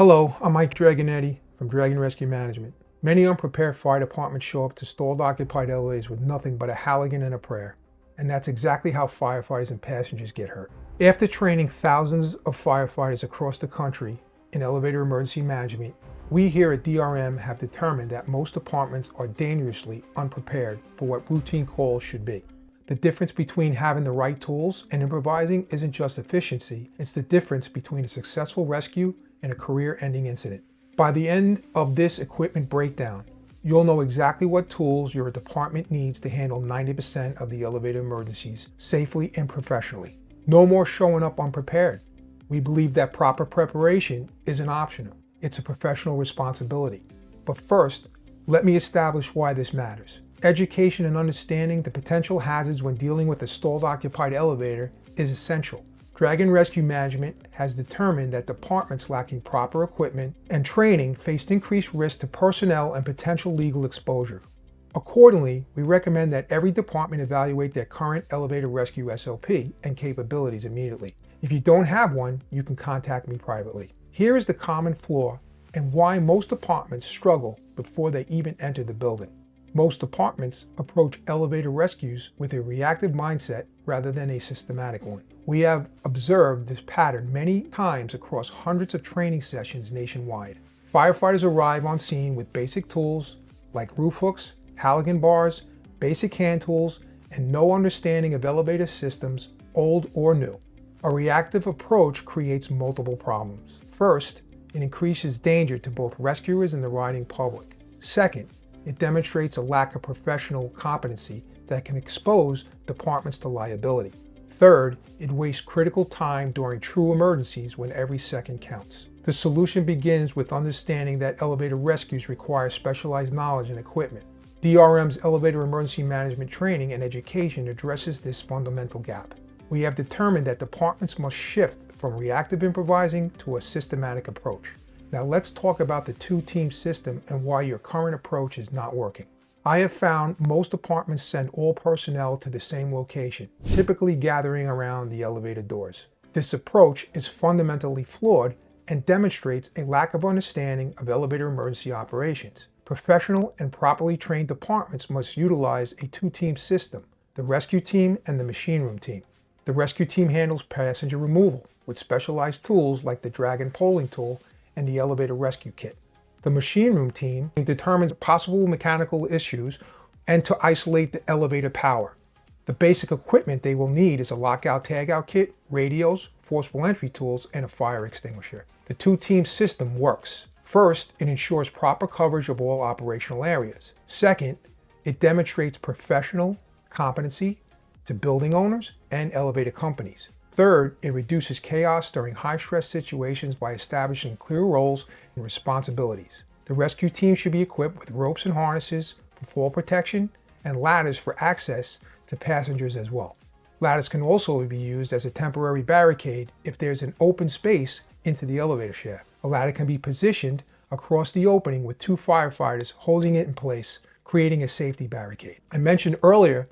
Hello, I'm Mike Dragonetti from Dragon Rescue Management. Many unprepared fire departments show up to stalled occupied elevators with nothing but a Halligan and a prayer. And that's exactly how firefighters and passengers get hurt. After training thousands of firefighters across the country in elevator emergency management, we here at DRM have determined that most departments are dangerously unprepared for what routine calls should be. The difference between having the right tools and improvising isn't just efficiency, it's the difference between a successful rescue and a career-ending incident. By the end of this equipment breakdown, you'll know exactly what tools your department needs to handle 90% of the elevator emergencies safely and professionally. No more showing up unprepared. We believe that proper preparation isn't optional. It's a professional responsibility. But first, let me establish why this matters. Education and understanding the potential hazards when dealing with a stalled occupied elevator is essential. Dragon Rescue Management has determined that departments lacking proper equipment and training faced increased risk to personnel and potential legal exposure. Accordingly, we recommend that every department evaluate their current elevator rescue SOP and capabilities immediately. If you don't have one, you can contact me privately. Here is the common flaw and why most departments struggle before they even enter the building. Most departments approach elevator rescues with a reactive mindset rather than a systematic one. We have observed this pattern many times across hundreds of training sessions nationwide. Firefighters arrive on scene with basic tools like roof hooks, Halligan bars, basic hand tools, and no understanding of elevator systems, old or new. A reactive approach creates multiple problems. First, it increases danger to both rescuers and the riding public. Second, it demonstrates a lack of professional competency that can expose departments to liability. Third, it wastes critical time during true emergencies when every second counts. The solution begins with understanding that elevator rescues require specialized knowledge and equipment. DRM's elevator emergency management training and education addresses this fundamental gap. We have determined that departments must shift from reactive improvising to a systematic approach. Now let's talk about the two-team system and why your current approach is not working. I have found most departments send all personnel to the same location, typically gathering around the elevator doors. This approach is fundamentally flawed and demonstrates a lack of understanding of elevator emergency operations. Professional and properly trained departments must utilize a two-team system, the rescue team and the machine room team. The rescue team handles passenger removal with specialized tools like the Dragon polling tool and the elevator rescue kit. The machine room team determines possible mechanical issues and to isolate the elevator power. The basic equipment they will need is a lockout tagout kit, radios, forcible entry tools, and a fire extinguisher. The two-team system works. First, it ensures proper coverage of all operational areas. Second, it demonstrates professional competency to building owners and elevator companies. Third, it reduces chaos during high-stress situations by establishing clear roles and responsibilities. The rescue team should be equipped with ropes and harnesses for fall protection and ladders for access to passengers as well. Ladders can also be used as a temporary barricade if there's an open space into the elevator shaft. A ladder can be positioned across the opening with two firefighters holding it in place, creating a safety barricade. I mentioned earlier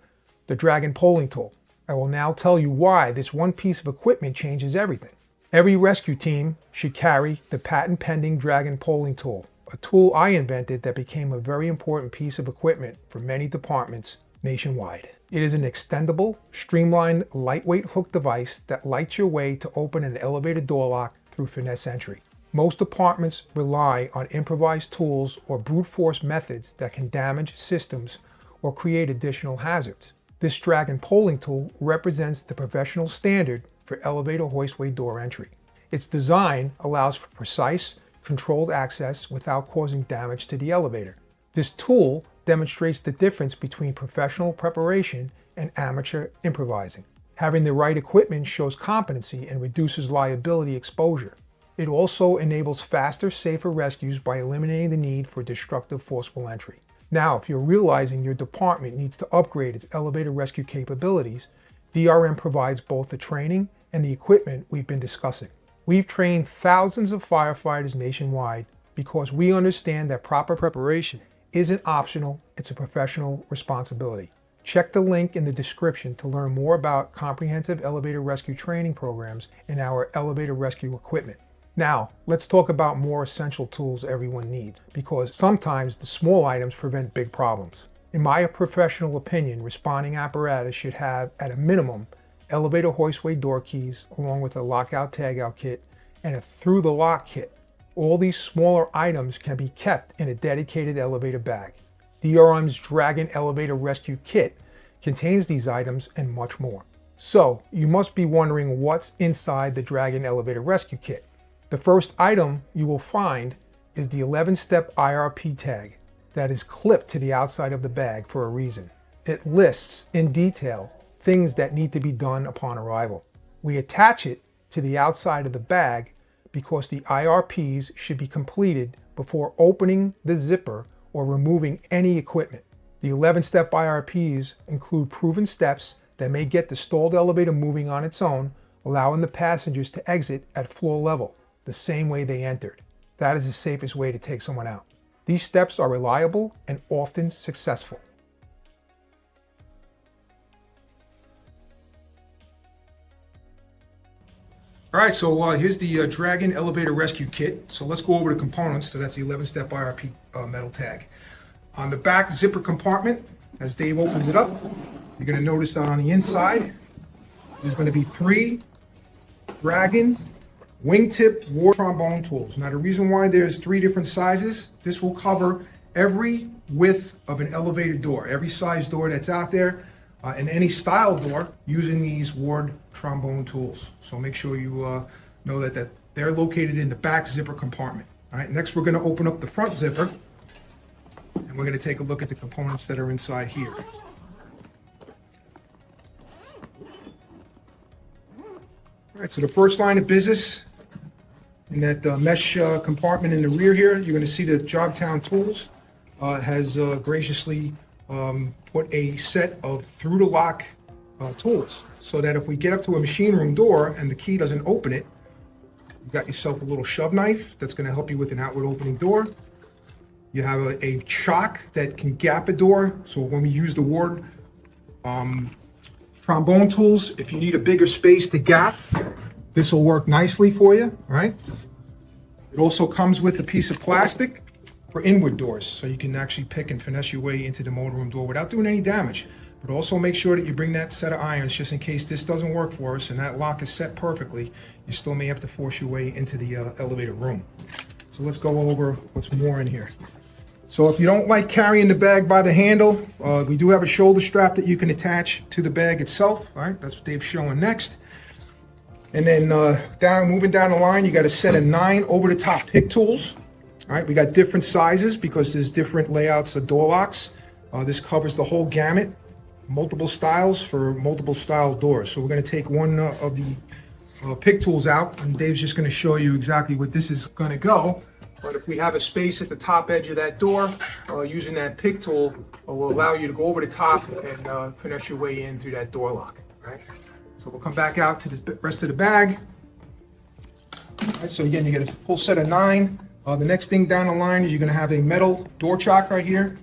the Dragon polling tool. I will now tell you why this one piece of equipment changes everything. Every rescue team should carry the patent-pending Dragon polling tool, a tool I invented that became a very important piece of equipment for many departments nationwide. It is an extendable, streamlined, lightweight hook device that lights your way to open an elevator door lock through finesse entry. Most departments rely on improvised tools or brute force methods that can damage systems or create additional hazards. This Dragon polling tool represents the professional standard for elevator hoistway door entry. Its design allows for precise, controlled access without causing damage to the elevator. This tool demonstrates the difference between professional preparation and amateur improvising. Having the right equipment shows competency and reduces liability exposure. It also enables faster, safer rescues by eliminating the need for destructive forcible entry. Now, if you're realizing your department needs to upgrade its elevator rescue capabilities, DRM provides both the training and the equipment we've been discussing. We've trained thousands of firefighters nationwide because we understand that proper preparation isn't optional, it's a professional responsibility. Check the link in the description to learn more about comprehensive elevator rescue training programs and our elevator rescue equipment. Now, let's talk about more essential tools everyone needs, because sometimes the small items prevent big problems. In my professional opinion, responding apparatus should have, at a minimum, elevator hoistway door keys, along with a lockout tagout kit and a through the lock kit. All these smaller items can be kept in a dedicated elevator bag. DRM's Dragon Elevator Rescue Kit contains these items and much more. So, you must be wondering what's inside the Dragon Elevator Rescue Kit. The first item you will find is the 11-step IRP tag that is clipped to the outside of the bag for a reason. It lists in detail things that need to be done upon arrival. We attach it to the outside of the bag because the IRPs should be completed before opening the zipper or removing any equipment. The 11-step IRPs include proven steps that may get the stalled elevator moving on its own, allowing the passengers to exit at floor level the same way they entered. That is the safest way to take someone out. These steps are reliable and often successful. All right, so here's the Dragon Elevator Rescue Kit. So let's go over the components. So that's the 11-step IRP metal tag. On the back zipper compartment, as Dave opens it up, you're going to notice that on the inside, there's going to be 3 Dragon wingtip war trombone tools. Now the reason why there's 3 different sizes, this will cover every width of an elevator door, every size door that's out there, and any style door using these Ward trombone tools. So make sure you know that they're located in the back zipper compartment. All right, next we're going to open up the front zipper, and we're going to take a look at the components that are inside here. All right, so the first line of business in that mesh compartment in the rear here, you're going to see that Jobtown Tools has graciously put a set of through the lock tools, so that if we get up to a machine room door and the key doesn't open it, you've got yourself a little shove knife that's going to help you with an outward opening door. You have a chock that can gap a door, so when we use the Ward trombone tools, if you need a bigger space to gap, this will work nicely for you. All right. It also comes with a piece of plastic for inward doors, so you can actually pick and finesse your way into the motorroom door without doing any damage. But also make sure that you bring that set of irons, just in case this doesn't work for us and that lock is set perfectly, you still may have to force your way into the elevator room. So let's go over what's more in here. So if you don't like carrying the bag by the handle, we do have a shoulder strap that you can attach to the bag itself. All right, that's what Dave's showing next. And then moving down the line, you got a set of 9 over-the-top pick tools. All right, we got different sizes because there's different layouts of door locks. This covers the whole gamut, multiple styles for multiple style doors. So we're going to take one of the pick tools out, and Dave's just going to show you exactly what this is going to go. But if we have a space at the top edge of that door, using that pick tool will allow you to go over the top and finesse your way in through that door lock. All right. So we'll come back out to the rest of the bag. All right, so again, you get a full set of 9. The next thing down the line is you're going to have a metal door chock right here.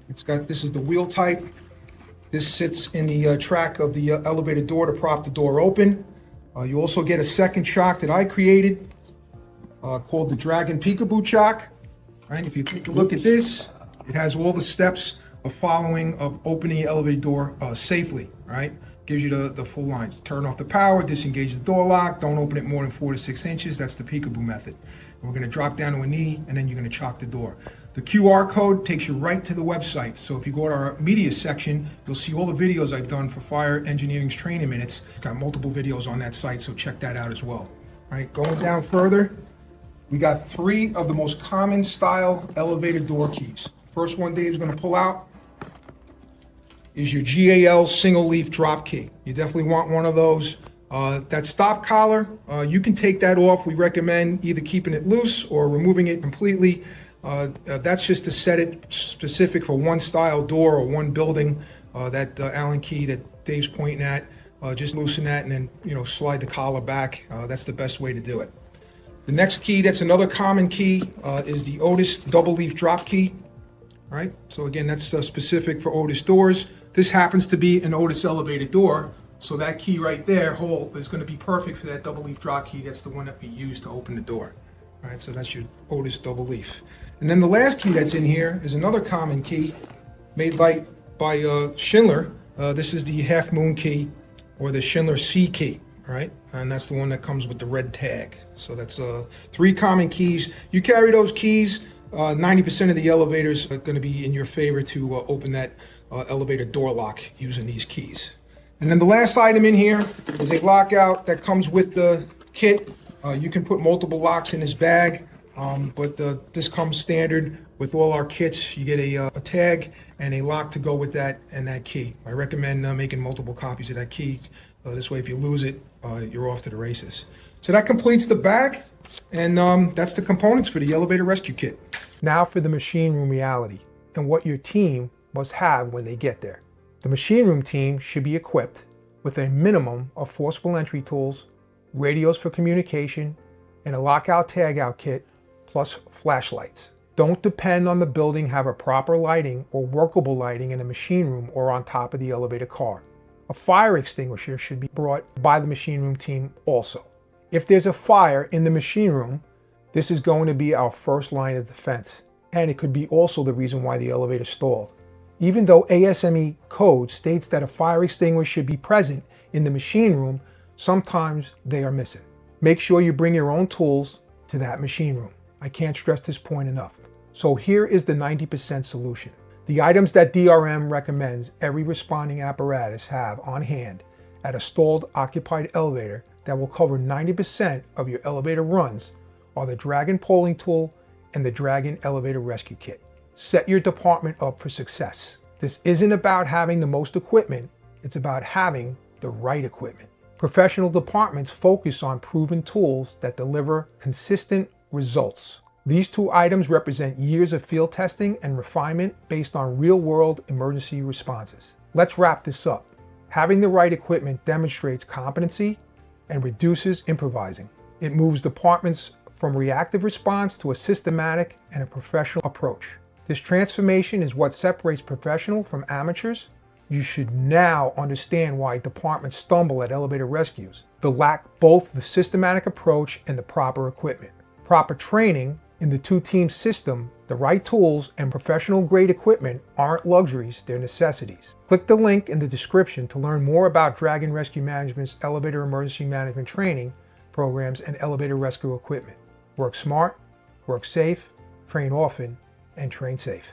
This is the wheel type. This sits in the track of the elevator door to prop the door open. You also get a second chock that I created called the Dragon Peekaboo chock. All right, if you take a look at this, it has all the steps of opening the elevator door safely. All right. Gives you the full line. Turn off the power, disengage the door lock, don't open it more than 4 to 6 inches. That's the peekaboo method. And we're going to drop down to a knee, and then you're going to chock the door. The QR code takes you right to the website. So if you go to our media section, you'll see all the videos I've done for Fire Engineering's training minutes. Got multiple videos on that site, so check that out as well. All right, going down further, we got 3 of the most common style elevator door keys. First one Dave's going to pull out is your GAL single leaf drop key. You definitely want one of those. That stop collar, you can take that off. We recommend either keeping it loose or removing it completely. That's just to set it specific for one style door or one building. That Allen key that Dave's pointing at, just loosen that and then slide the collar back. That's the best way to do it. The next key, that's another common key, is the Otis double leaf drop key. All right, so again, that's specific for Otis doors. This happens to be an Otis elevator door, So that key right there, hole, is going to be perfect for that double leaf drop key. That's the one that we use to open the door. All right, so that's your Otis double leaf. And then the last key that's in here is another common key made by Schindler. This is the Half Moon key, or the Schindler C key. All right, and that's the one that comes with the red tag. So that's 3 common keys. You carry those keys, 90% of the elevators are going to be in your favor to open that elevator door lock using these keys. And then the last item in here is a lockout that comes with the kit. You can put multiple locks in this bag, but this comes standard with all our kits. You get a tag and a lock to go with that and that key. I recommend making multiple copies of that key. This way, if you lose it, you're off to the races. So that completes the bag, and that's the components for the elevator rescue kit. Now for the machine room reality and what your team must have when they get there. The machine room team should be equipped with a minimum of forcible entry tools, radios for communication, and a lockout tagout kit, plus flashlights. Don't depend on the building have a proper lighting or workable lighting in the machine room or on top of the elevator car. A fire extinguisher should be brought by the machine room team also. If there's a fire in the machine room, this is going to be our first line of defense, and it could be also the reason why the elevator stalled. Even though ASME code states that a fire extinguisher should be present in the machine room, sometimes they are missing. Make sure you bring your own tools to that machine room. I can't stress this point enough. So here is the 90% solution. The items that DRM recommends every responding apparatus have on hand at a stalled occupied elevator that will cover 90% of your elevator runs are the Dragon polling tool and the Dragon elevator rescue kit. Set your department up for success. This isn't about having the most equipment, it's about having the right equipment. Professional departments focus on proven tools that deliver consistent results. These 2 items represent years of field testing and refinement based on real-world emergency responses. Let's wrap this up. Having the right equipment demonstrates competency and reduces improvising. It moves departments from reactive response to a systematic and a professional approach. This transformation is what separates professional from amateurs. You should now understand why departments stumble at elevator rescues. They lack both the systematic approach and the proper equipment. Proper training in the 2-team system, the right tools, and professional grade equipment aren't luxuries, they're necessities. Click the link in the description to learn more about Dragon Rescue Management's elevator emergency management training programs and elevator rescue equipment. Work smart, work safe, train often, and train safe.